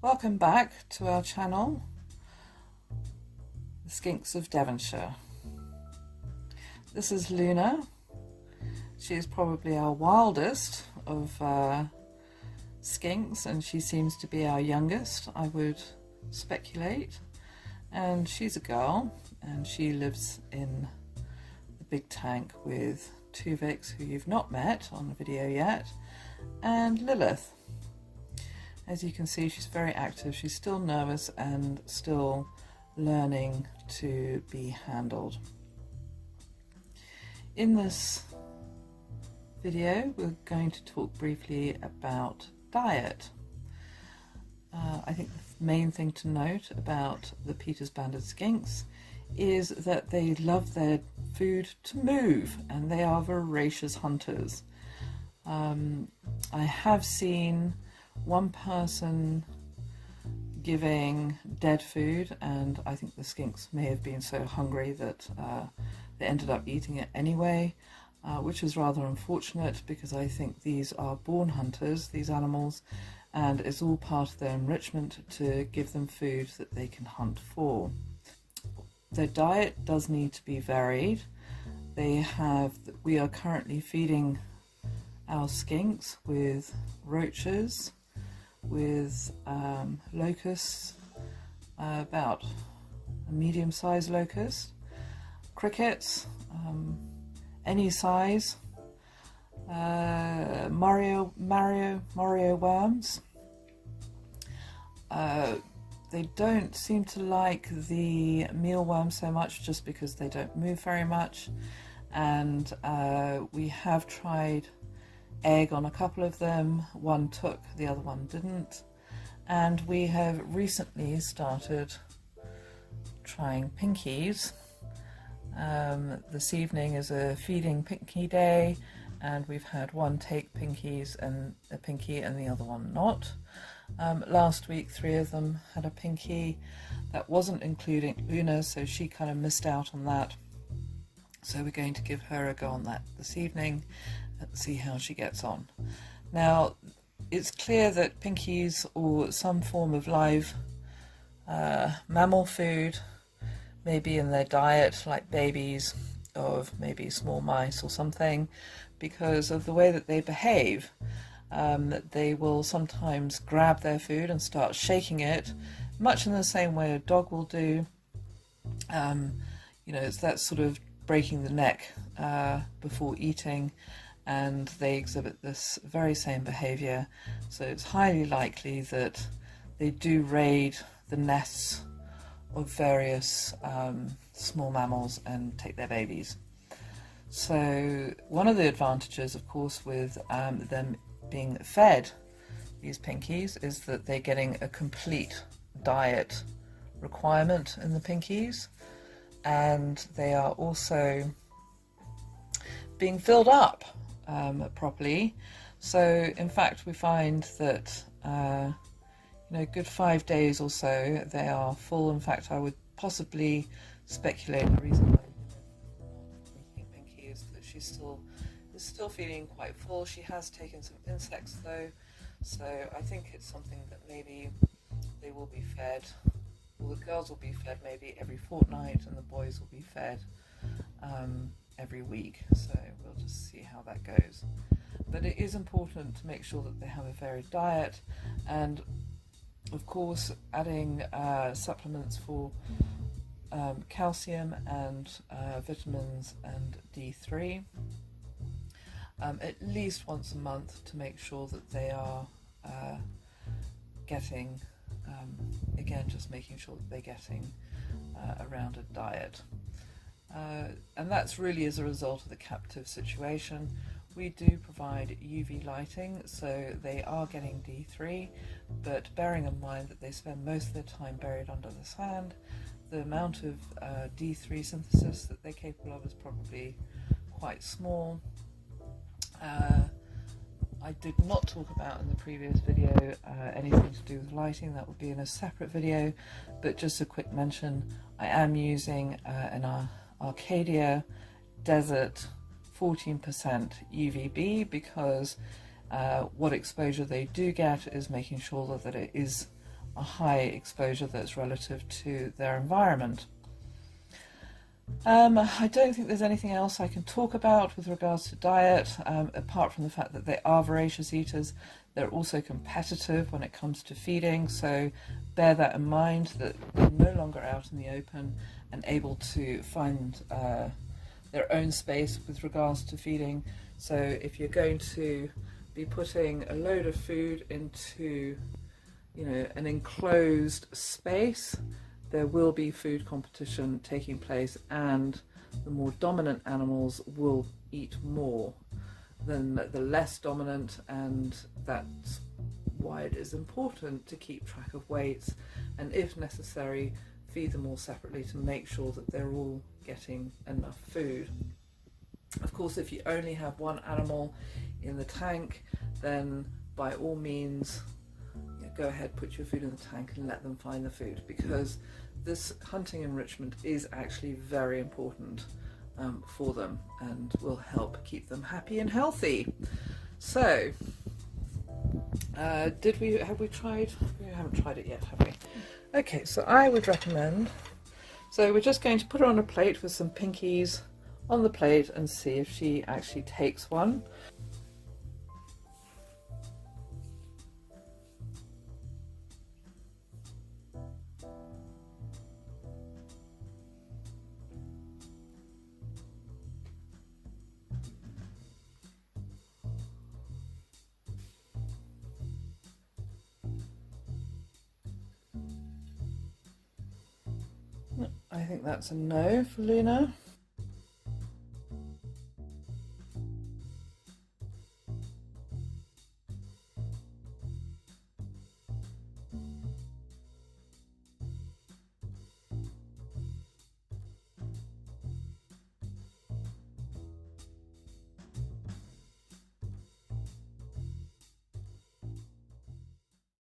Welcome back to our channel, the Skinks of Devonshire. This is Luna. She is probably our wildest of skinks, and she seems to be our youngest, I would speculate. And she's a girl, and she lives in the big tank with Tuvix, who you've not met on the video yet, and Lilith. As you can see, she's very active. She's still nervous and still learning to be handled. In this video, we're going to talk briefly about diet. I think the main thing to note about the Peter's banded skinks is that they love their food to move, and they are voracious hunters. I have seen one person giving dead food, and I think the skinks may have been so hungry that they ended up eating it anyway, which is rather unfortunate, because I think these are born hunters, these animals, and it's all part of their enrichment to give them food that they can hunt for. Their diet does need to be varied. We are currently feeding our skinks with roaches, with locusts, about a medium-sized locust, crickets, any size, Mario worms. They don't seem to like the mealworm so much, just because they don't move very much, and we have tried egg on a couple of them. One took, the other one didn't, and we have recently started trying pinkies. This evening is a feeding pinky day, and we've had one take pinkies and a pinky and the other one not. Last week 3 of them had a pinky. That wasn't including Luna, so she kind of missed out on that, so we're going to give her a go on that this evening and see how she gets on. Now, it's clear that pinkies or some form of live mammal food may be in their diet, like babies of maybe small mice or something, because of the way that they behave. They will sometimes grab their food and start shaking it, much in the same way a dog will do. It's that sort of breaking the neck before eating, and they exhibit this very same behavior. So it's highly likely that they do raid the nests of various small mammals and take their babies. So one of the advantages, of course, with them being fed these pinkies is that they're getting a complete diet requirement in the pinkies, and they are also being filled up properly. So in fact, we find that good 5 days or so they are full. In fact, I would possibly speculate the reason why drinking pinky is that she is still feeling quite full. She has taken some insects though, so I think it's something that maybe they will be fed, well, the girls will be fed maybe every fortnight, and the boys will be fed every week. So we'll just see how that goes. But it is important to make sure that they have a varied diet, and of course adding supplements for calcium and vitamins and D3 at least once a month, to make sure that they are getting, again, just making sure that they're getting a rounded diet. And that's really as a result of the captive situation. We do provide UV lighting, so they are getting D3, but bearing in mind that they spend most of their time buried under the sand, the amount of D3 synthesis that they're capable of is probably quite small. I did not talk about in the previous video anything to do with lighting. That would be in a separate video, but just a quick mention, I am using an Arcadia Desert 14% UVB, because what exposure they do get is making sure that it is a high exposure that's relative to their environment. I don't think there's anything else I can talk about with regards to diet, apart from the fact that they are voracious eaters. They're also competitive when it comes to feeding, so bear that in mind, that they're no longer out in the open and able to find their own space with regards to feeding. So if you're going to be putting a load of food into, you know, an enclosed space, there will be food competition taking place, and the more dominant animals will eat more than the less dominant, and that's why it is important to keep track of weights, and if necessary feed them all separately to make sure that they're all getting enough food. Of course, if you only have one animal in the tank, then by all means go ahead, put your food in the tank and let them find the food, because this hunting enrichment is actually very important for them and will help keep them happy and healthy. So have we tried? We haven't tried it yet, have we? Okay, so I would recommend, so we're just going to put her on a plate with some pinkies on the plate and see if she actually takes one. I think that's a no for Luna.